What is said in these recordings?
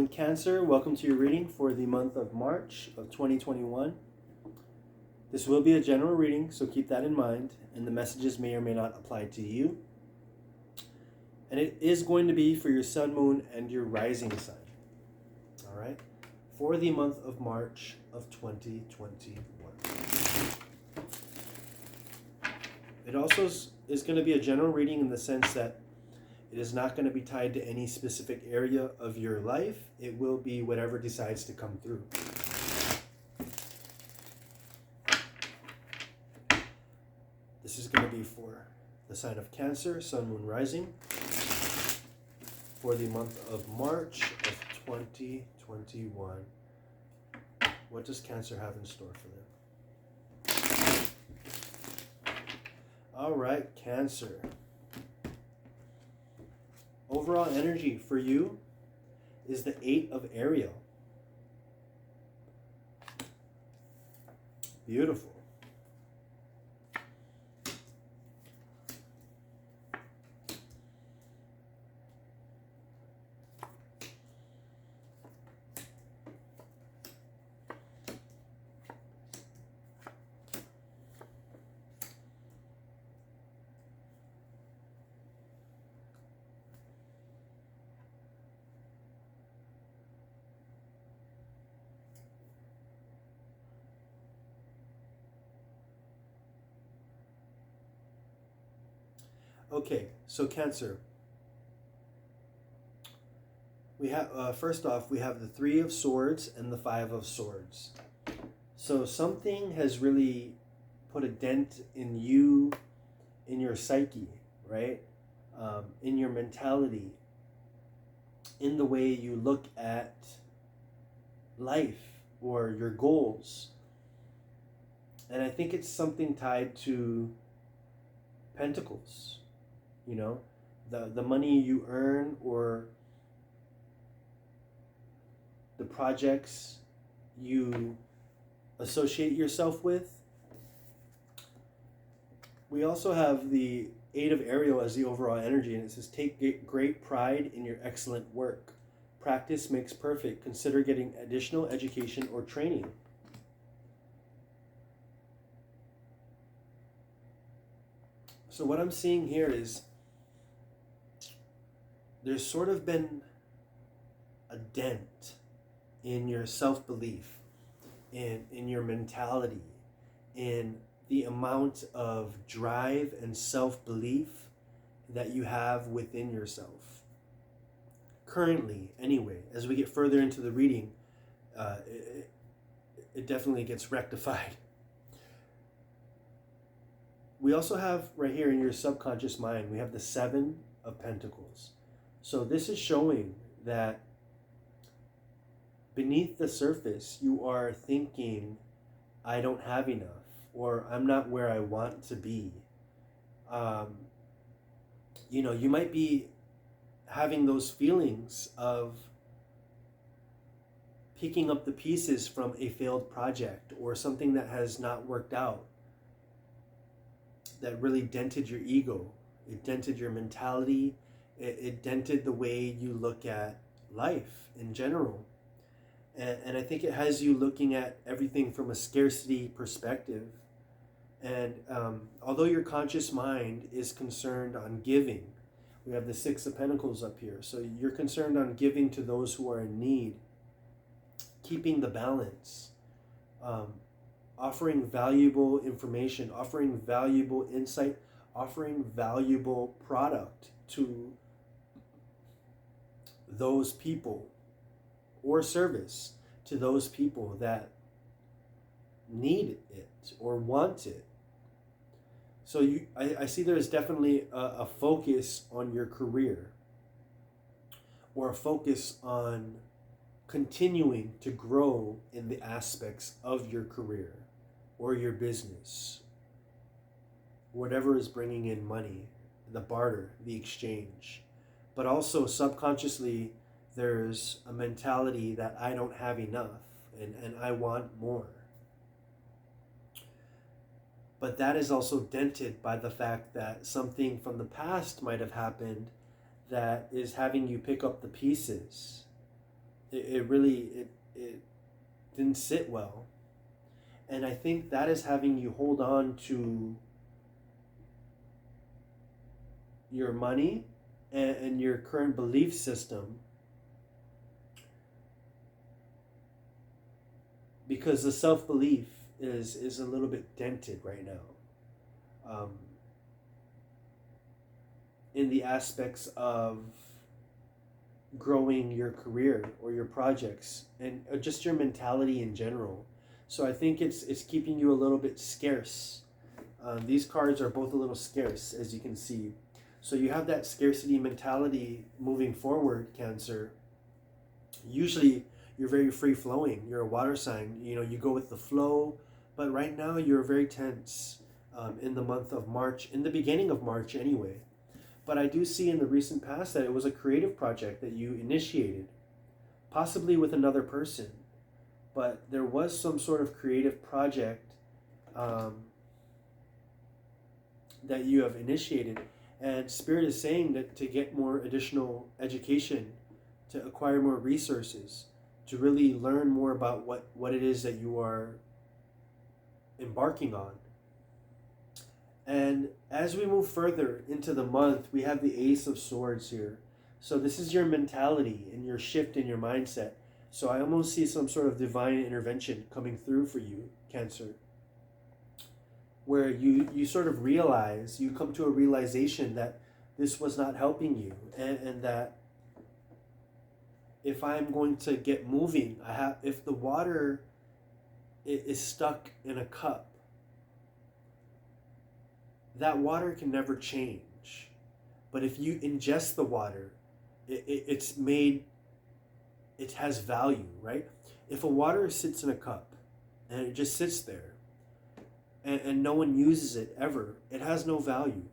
morning, Cancer. Welcome to your reading for the month of March of 2021. This will be a general reading, so keep that in mind, and the messages may or may not apply to you. And it is going to be for your sun, moon, and your rising sign. All right? For the month of March of 2021. It also is going to be a general reading in the sense that it is not going to be tied to any specific area of your life. It will be whatever decides to come through. This is going to be for the sign of Cancer, Sun, Moon, Rising, for the month of March of 2021. What does Cancer have in store for them? All right, Cancer. Overall energy for you is the 8 of Ariel. Beautiful. Okay, so Cancer. We have first off, we have the 3 of Swords and the 5 of Swords. So something has really put a dent in you, in your psyche, right? In your mentality, in the way you look at life or your goals. And I think it's something tied to Pentacles. You know, the money you earn or the projects you associate yourself with. We also have the 8 of Ariel as the overall energy, and it says, take great pride in your excellent work. Practice makes perfect. Consider getting additional education or training. So what I'm seeing here is there's sort of been a dent in your self-belief, in your mentality, in the amount of drive and self-belief that you have within yourself. Currently, anyway, as we get further into the reading, it definitely gets rectified. We also have right here in your subconscious mind, we have the 7 of Pentacles. So this is showing that beneath the surface, you are thinking, I don't have enough, or I'm not where I want to be. You know, you might be having those feelings of picking up the pieces from a failed project or something that has not worked out, that really dented your ego. It dented your mentality. It dented the way you look at life in general. And I think it has you looking at everything from a scarcity perspective. And although your conscious mind is concerned on giving, we have the 6 of Pentacles up here. So you're concerned on giving to those who are in need, keeping the balance, offering valuable information, offering valuable insight, offering valuable product to those people, or service to those people that need it or want it. So I see there's definitely a focus on your career, or a focus on continuing to grow in the aspects of your career or your business, whatever is bringing in money, the barter, the exchange. But also subconsciously, there's a mentality that I don't have enough and I want more. But that is also dented by the fact that something from the past might have happened that is having you pick up the pieces it really it didn't sit well. And I think that is having you hold on to your money and your current belief system, because the self-belief is a little bit dented right now, in the aspects of growing your career or your projects and just your mentality in general. So I think it's keeping you a little bit scarce. These cards are both a little scarce, as you can see. So you have that scarcity mentality moving forward, Cancer. Usually you're very free flowing. You're a water sign. You know, you go with the flow. But right now you're very tense, in the month of March, in the beginning of March anyway. But I do see in the recent past that it was a creative project that you initiated, possibly with another person. But there was some sort of creative project, that you have initiated. And Spirit is saying that to get more additional education, to acquire more resources, to really learn more about what it is that you are embarking on. And as we move further into the month, we have the Ace of Swords here. So this is your mentality and your shift in your mindset. So I almost see some sort of divine intervention coming through for you, Cancer, where you sort of realize, you come to a realization that this was not helping you, and that if I'm going to get moving, if the water is stuck in a cup, that water can never change. But if you ingest the water, it's made, it has value, right? If a water sits in a cup and it just sits there, and no one uses it ever, it has no value.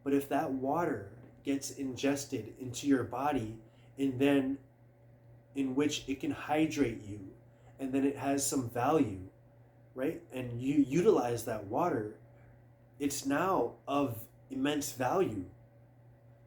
But if that water gets ingested into your body, and then in which it can hydrate you, and then it has some value, right? And you utilize that water, it's now of immense value.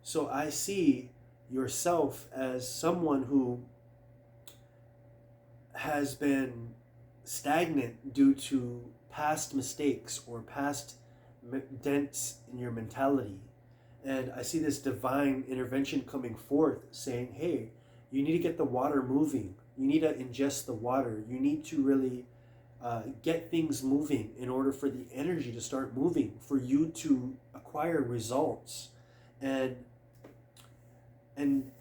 So I see yourself as someone who has been stagnant due to past mistakes or past dents in your mentality. And I see this divine intervention coming forth saying, hey, you need to get the water moving. You need to ingest the water. You need to really get things moving in order for the energy to start moving, for you to acquire results. And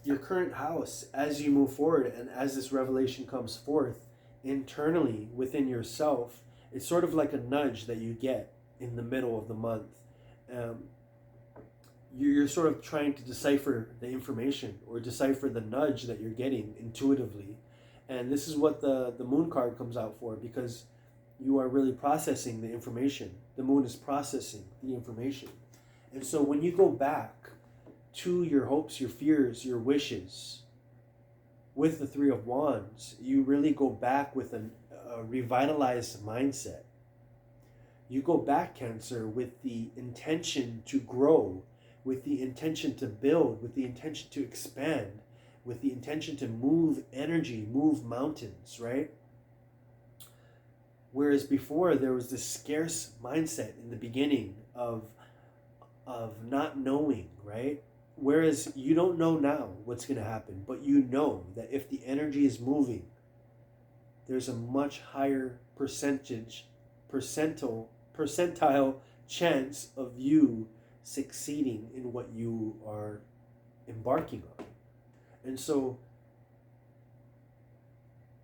your current house, as you move forward and as this revelation comes forth internally within yourself, it's sort of like a nudge that you get in the middle of the month. You're sort of trying to decipher the information or decipher the nudge that you're getting intuitively. And this is what the moon card comes out for, because you are really processing the information. The moon is processing the information. And so when you go back to your hopes, your fears, your wishes with the Three of Wands, you really go back with a revitalized mindset. You go back, Cancer, with the intention to grow, with the intention to build, with the intention to expand, with the intention to move energy, move mountains, right? Whereas before there was this scarce mindset in the beginning of not knowing, right? Whereas you don't know now what's going to happen, but you know that if the energy is moving, there's a much higher percentile chance of you succeeding in what you are embarking on. And so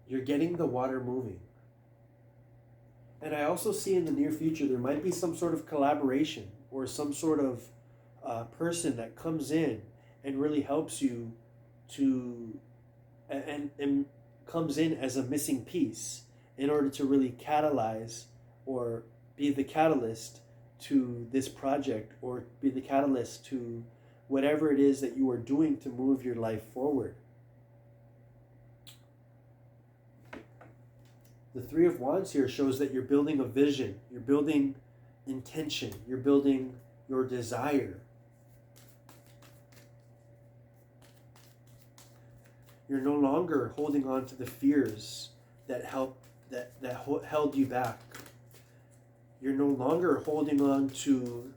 you're getting the water moving. And I also see in the near future there might be some sort of collaboration or some sort of person that comes in and really helps you to, and comes in as a missing piece in order to really catalyze or be the catalyst to this project, or be the catalyst to whatever it is that you are doing to move your life forward. The Three of Wands here shows that you're building a vision, you're building intention, you're building your desire. You're no longer holding on to the fears that held you back. You're no longer holding on to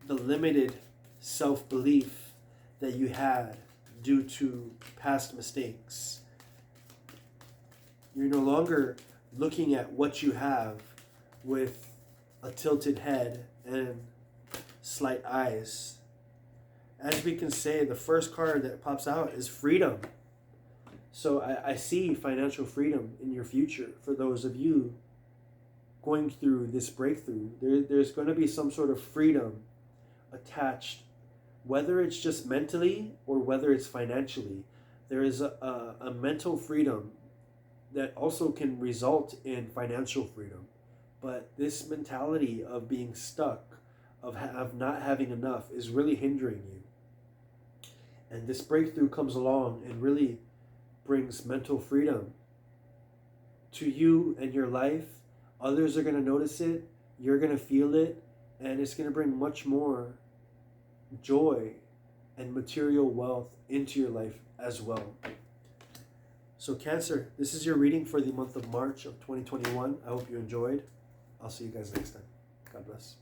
the limited self-belief that you had due to past mistakes. You're no longer looking at what you have with a tilted head and slight eyes. As we can say, the first card that pops out is freedom. So I see financial freedom in your future for those of you going through this breakthrough. There's going to be some sort of freedom attached, whether it's just mentally or whether it's financially. There is a mental freedom that also can result in financial freedom. But this mentality of being stuck, of not having enough, is really hindering you. And this breakthrough comes along and really brings mental freedom to you and your life. Others are going to notice it, you're going to feel it, and it's going to bring much more joy and material wealth into your life as well. So Cancer, this is your reading for the month of March of 2021. I hope you enjoyed. I'll see you guys next time. God bless.